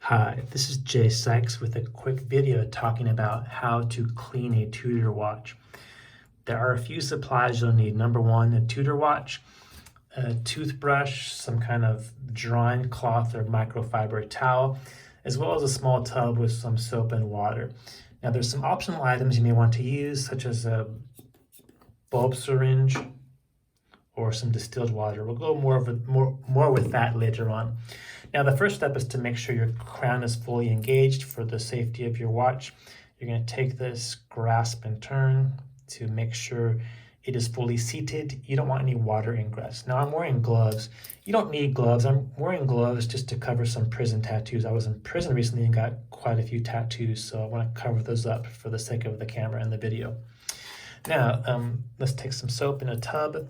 Hi, this is Jay Sykes with a quick video talking about how to clean a Tudor watch. There are a few supplies you'll need. Number one, a Tudor watch, a toothbrush, some kind of drying cloth or microfiber towel, as well as a small tub with some soap and water. Now there's some optional items you may want to use, such as a bulb syringe or some distilled water. We'll go more with that later on. Now, the first step is to make sure your crown is fully engaged for the safety of your watch. You're going to take this grasp and turn to make sure it is fully seated. You don't want any water ingress. Now, I'm wearing gloves. You don't need gloves. I'm wearing gloves just to cover some prison tattoos. I was in prison recently and got quite a few tattoos, so I want to cover those up for the sake of the camera and the video. Now, let's take some soap in a tub.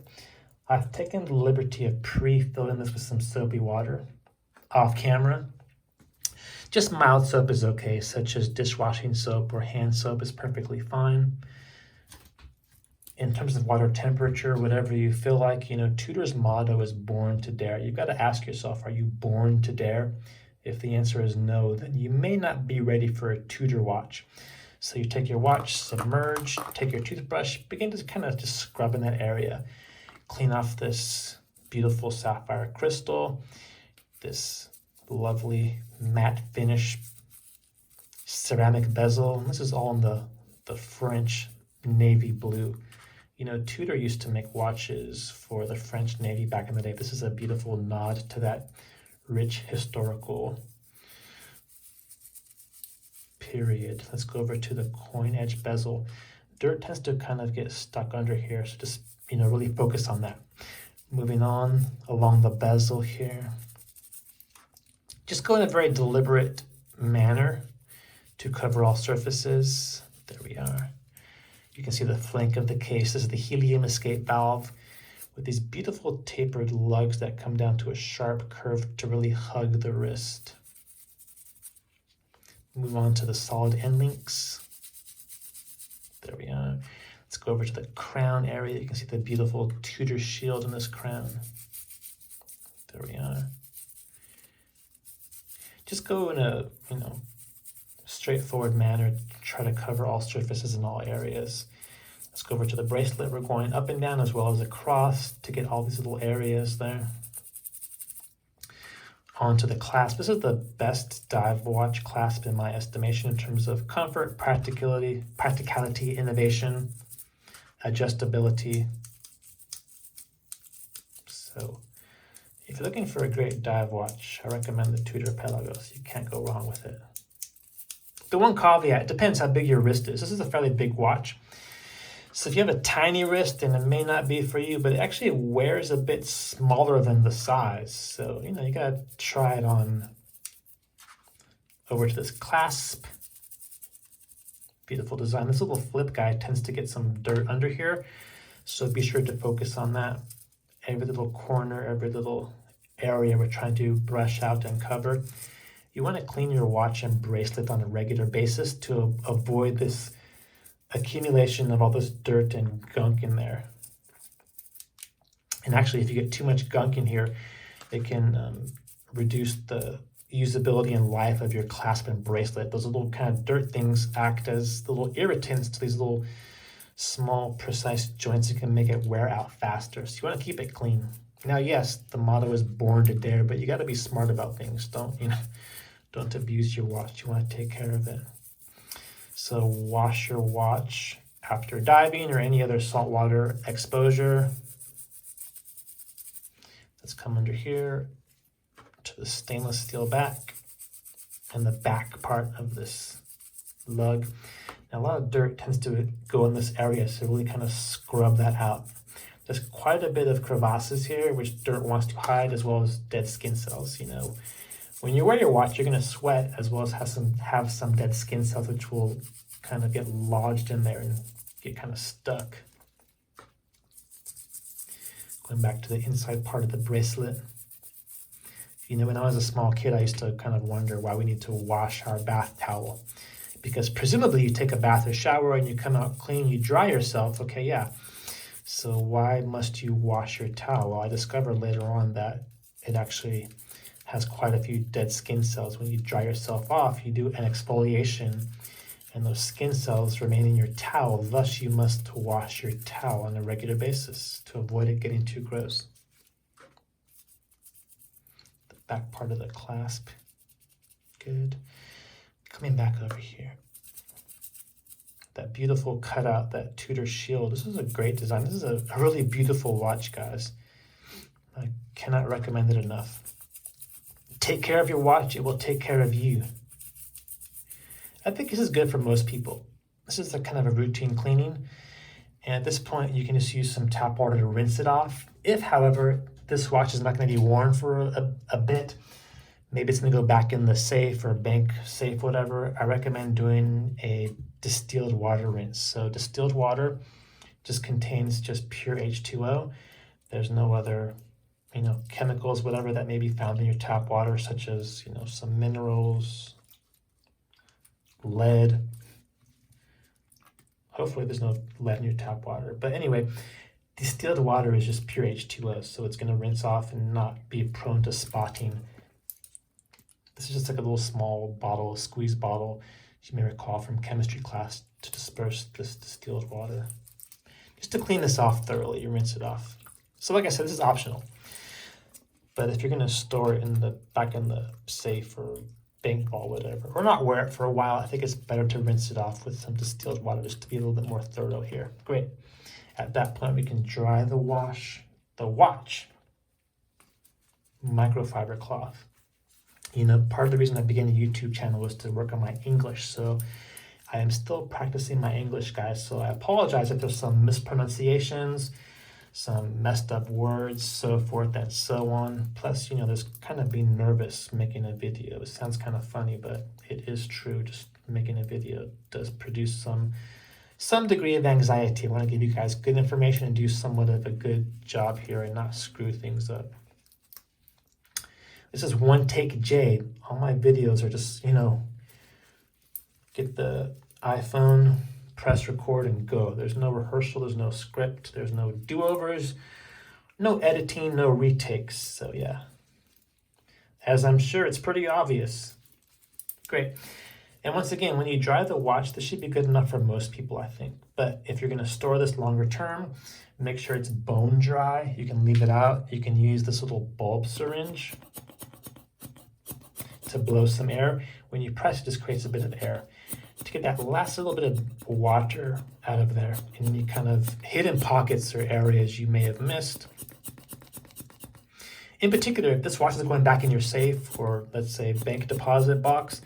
I've taken the liberty of pre-filling this with some soapy water off camera. Just mild soap is okay, such as dishwashing soap or hand soap is perfectly fine. In terms of water temperature, whatever you feel like, Tudor's motto is born to dare. You've got to ask yourself, are you born to dare? If the answer is no, then you may not be ready for a Tudor watch. So you take your watch, submerge, take your toothbrush, begin to kind of just scrub in that area. Clean off this beautiful sapphire crystal, this lovely matte finish ceramic bezel. This is all in the French navy blue. Tudor used to make watches for the French Navy back in the day. This is a beautiful nod to that rich historical period. Let's go over to the coin edge bezel. Dirt tends to kind of get stuck under here, so just really focus on that. Moving on along the bezel here. Just go in a very deliberate manner to cover all surfaces. There we are. You can see the flank of the case. This is the helium escape valve with these beautiful tapered lugs that come down to a sharp curve to really hug the wrist. Move on to the solid end links. There we are. Let's go over to the crown area. You can see the beautiful Tudor shield in this crown. There we are. Just go in a, straightforward manner, try to cover all surfaces in all areas. Let's go over to the bracelet. We're going up and down as well as across to get all these little areas there. Onto the clasp. This is the best dive watch clasp in my estimation in terms of comfort, practicality, innovation, adjustability. So if you're looking for a great dive watch, I recommend the Tudor Pelagos. You can't go wrong with it. The one caveat, it depends how big your wrist is. This is a fairly big watch. So if you have a tiny wrist, then it may not be for you, but it actually wears a bit smaller than the size. So, you gotta try it on. Over to this clasp. Beautiful design. This little flip guy tends to get some dirt under here, so be sure to focus on that. Every little corner, every little area we're trying to brush out and cover. You want to clean your watch and bracelet on a regular basis to avoid this accumulation of all this dirt and gunk in there. And actually, if you get too much gunk in here, it can reduce the usability and life of your clasp and bracelet. Those little kind of dirt things act as the little irritants to these little small, precise joints that can make it wear out faster. So you want to keep it clean. Now, yes, the motto is born to dare, but you got to be smart about things. Don't abuse your watch. You want to take care of it. So wash your watch after diving or any other saltwater exposure. Let's come under here to the stainless steel back and the back part of this lug. Now, a lot of dirt tends to go in this area, so really kind of scrub that out. There's quite a bit of crevasses here, which dirt wants to hide, as well as dead skin cells. When you wear your watch, you're going to sweat, as well as have some dead skin cells, which will kind of get lodged in there and get kind of stuck. Going back to the inside part of the bracelet. When I was a small kid, I used to kind of wonder why we need to wash our bath towel. Because presumably you take a bath or shower and you come out clean, you dry yourself. Okay, yeah. So why must you wash your towel? Well, I discovered later on that it actually has quite a few dead skin cells. When you dry yourself off, you do an exfoliation, and those skin cells remain in your towel. Thus, you must wash your towel on a regular basis to avoid it getting too gross. The back part of the clasp. Good. Coming back over here. That beautiful cutout, that Tudor shield. This is a great design. This is a really beautiful watch, guys. I cannot recommend it enough. Take care of your watch. It will take care of you. I think this is good for most people. This is a kind of a routine cleaning. And at this point, you can just use some tap water to rinse it off. If, however, this watch is not going to be worn for a bit, maybe it's going to go back in the safe or bank safe, whatever, I recommend doing a distilled water rinse. So distilled water just contains just pure H2O. There's no other, chemicals, whatever that may be found in your tap water, such as, some minerals, lead. Hopefully there's no lead in your tap water. But anyway, distilled water is just pure H2O, so it's going to rinse off and not be prone to spotting. This is just like a little small bottle, squeeze bottle, you may recall from chemistry class, to disperse this distilled water. Just to clean this off thoroughly, you rinse it off. So like I said, this is optional. But if you're going to store it back in the safe or bank vault, whatever, or not wear it for a while, I think it's better to rinse it off with some distilled water just to be a little bit more thorough here. Great. At that point, we can dry the watch microfiber cloth. Part of the reason I began a YouTube channel was to work on my English. So I am still practicing my English, guys. So I apologize if there's some mispronunciations, some messed up words, so forth and so on. Plus, there's kind of being nervous making a video. It sounds kind of funny, but it is true. Just making a video does produce some degree of anxiety. I want to give you guys good information and do somewhat of a good job here and not screw things up. This is one take J. All my videos are just, get the iPhone, press record, and go. There's no rehearsal, there's no script, there's no do-overs, no editing, no retakes. So yeah, as I'm sure it's pretty obvious. Great. And once again, when you dry the watch, this should be good enough for most people, I think. But if you're going to store this longer term, make sure it's bone dry. You can leave it out. You can use this little bulb syringe to blow some air. When you press, it just creates a bit of air to get that last little bit of water out of there, and any kind of hidden pockets or areas you may have missed. In particular, if this watch is going back in your safe or, let's say, bank deposit box,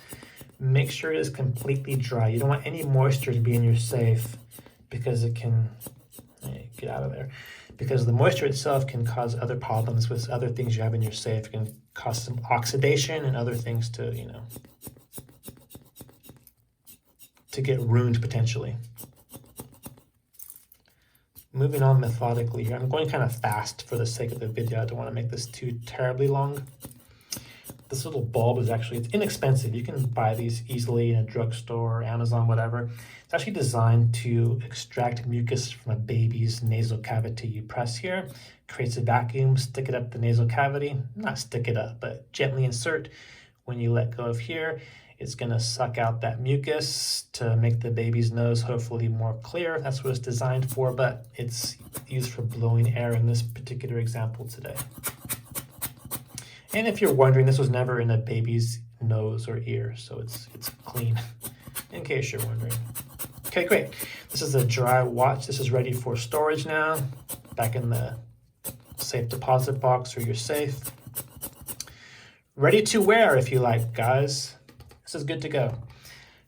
make sure it is completely dry. You don't want any moisture to be in your safe because it can get out of there. Because the moisture itself can cause other problems with other things you have in your safe. It can cause some oxidation and other things to, to get ruined potentially. Moving on methodically here. I'm going kind of fast for the sake of the video. I don't want to make this too terribly long. This little bulb is it's inexpensive. You can buy these easily in a drugstore, Amazon, whatever. It's actually designed to extract mucus from a baby's nasal cavity. You press here, creates a vacuum, stick it up the nasal cavity. Not stick it up, but gently insert. When you let go of here, it's going to suck out that mucus to make the baby's nose hopefully more clear. That's what it's designed for, but it's used for blowing air in this particular example today. And if you're wondering, this was never in a baby's nose or ear, so it's clean, in case you're wondering. Okay, great. This is a dry watch. This is ready for storage now, back in the safe deposit box or your safe. Ready to wear if you like, guys. This is good to go.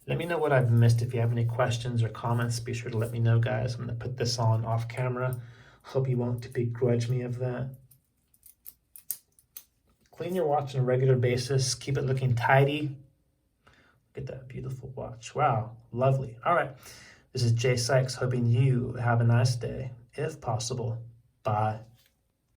Let me know what I've missed. If you have any questions or comments, be sure to let me know, guys. I'm going to put this on off camera. Hope you won't begrudge me of that. Clean your watch on a regular basis. Keep it looking tidy. Look at that beautiful watch. Wow, lovely. All right, this is Jay Sykes, hoping you have a nice day, if possible. Bye.